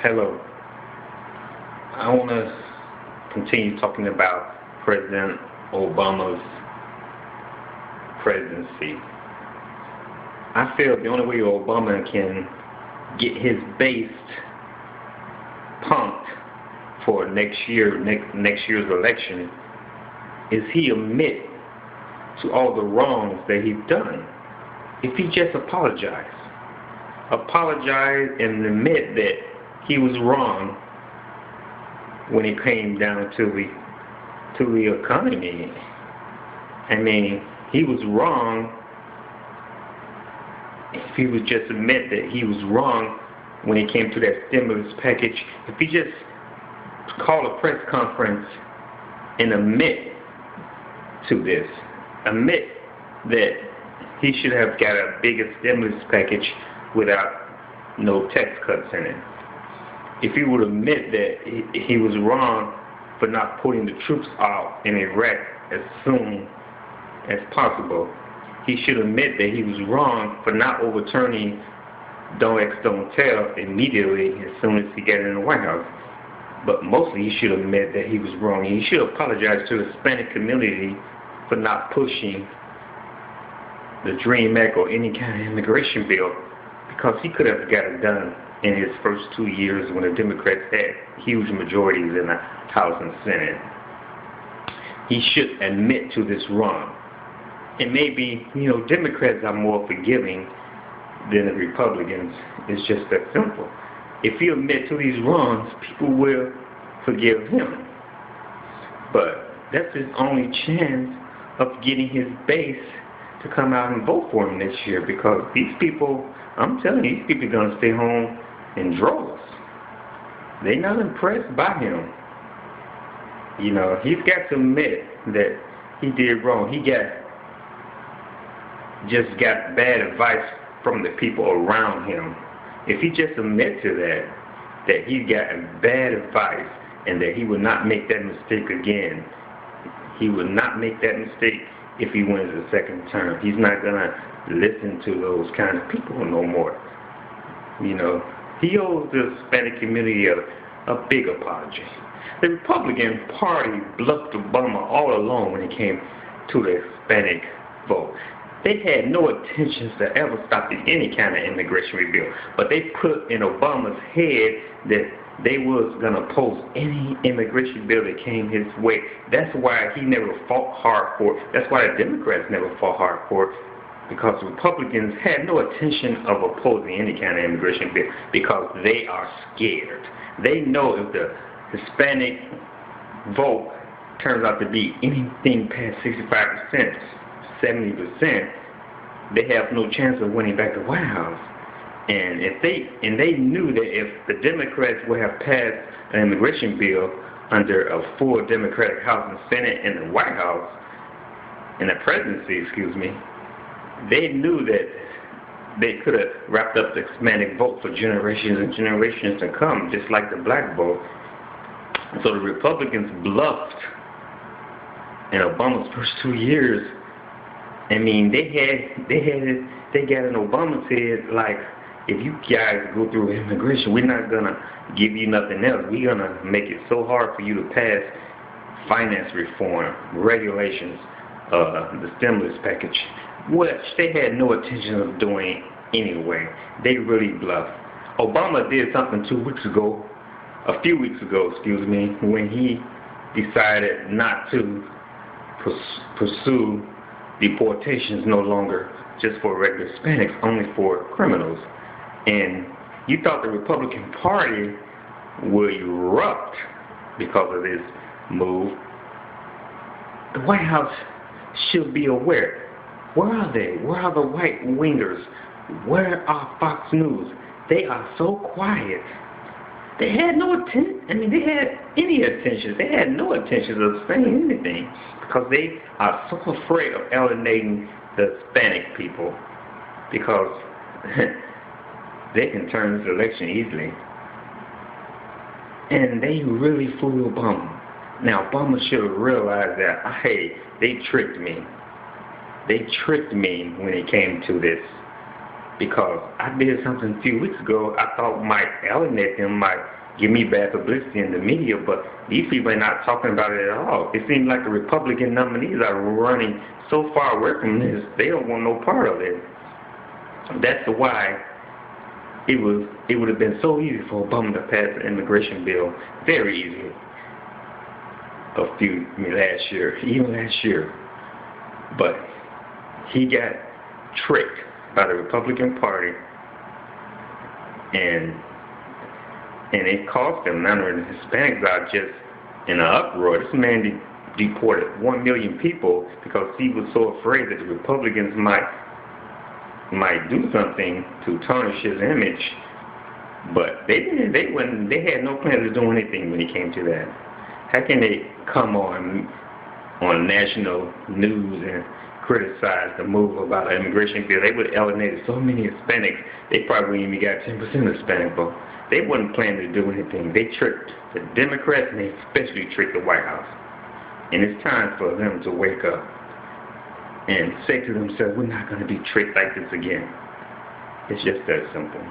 Hello. I want to continue talking about President Obama's presidency. I feel the only way Obama can get his base pumped for next year's election is he admit to all the wrongs that he's done. If he just apologize and admit that he was wrong when it came down to the economy. I mean, he was wrong. If he would just admit that he was wrong when it came to that stimulus package, if he just called a press conference and admit to this, admit that he should have got a bigger stimulus package without no tax cuts in it. If he would admit that he was wrong for not putting the troops out in Iraq as soon as possible, he should admit that he was wrong for not overturning Don't Ask, Don't Tell immediately as soon as he got in the White House. But mostly he should admit that he was wrong. He should apologize to the Hispanic community for not pushing the DREAM Act or any kind of immigration bill, because he could have got it done in his first 2 years when the Democrats had huge majorities in the House and Senate. He should admit to this wrong. And maybe, Democrats are more forgiving than the Republicans. It's just that simple. If he admits to these wrongs, people will forgive him. But that's his only chance of getting his base to come out and vote for him this year, because these people, I'm telling you, these people are going to stay home in droves. They're not impressed by him. He's got to admit that he did wrong. He just got bad advice from the people around him. If he just admits to that he got bad advice and that he would not make that mistake again, he would not make that mistake if he wins the second term. He's not going to listen to those kind of people no more. He owes the Hispanic community a big apology. The Republican Party bluffed Obama all along when it came to the Hispanic vote. They had no intentions to ever stop any kind of immigration bill, but they put in Obama's head that they was going to oppose any immigration bill that came his way. That's why he never fought hard for it. That's why the Democrats never fought hard for it, because Republicans had no intention of opposing any kind of immigration bill, because they are scared. They know if the Hispanic vote turns out to be anything past 65%, 70%, they have no chance of winning back the White House. And they knew that if the Democrats would have passed an immigration bill under a full Democratic House and Senate and the White House, and the presidency, they knew that they could have wrapped up the Hispanic vote for generations and generations to come, just like the black vote. So the Republicans bluffed in Obama's first 2 years. I mean, they got in Obama's head like, if you guys go through immigration, we're not gonna give you nothing else. We're gonna make it so hard for you to pass finance reform, regulations, the stimulus package, which they had no intention of doing anyway. They really bluffed. Obama did something a few weeks ago, when he decided not to pursue deportations no longer just for regular Hispanics, only for criminals. And you thought the Republican Party would erupt because of this move. The White House should be aware. Where are they? Where are the white wingers? Where are Fox News? They are so quiet. They had no attention. They had any attention. They had no intention of saying anything, because they are so afraid of alienating the Hispanic people, because they can turn this election easily. And they really fooled Obama. Now, Obama should have realized that, hey, they tricked me. They tricked me when it came to this because I did something a few weeks ago I thought might alienate them, might give me bad publicity in the media, but these people are not talking about it at all. It seems like the Republican nominees are running so far away from this, they don't want no part of it. That's why it would have been so easy for Obama to pass the immigration bill, very easy, last year, even last year. But he got tricked by the Republican Party, and it cost him. Now the Hispanics are just in an uproar. This man deported 1 million people because he was so afraid that the Republicans might do something to tarnish his image. But they had no plans of doing anything when it came to that. How can they come on national news and criticize the move about an immigration bill? They would have alienated so many Hispanics, they probably even got 10% Hispanic vote. They wasn't planning to do anything. They tricked the Democrats, and they especially tricked the White House. And it's time for them to wake up and say to themselves, we're not going to be tricked like this again. It's just that simple.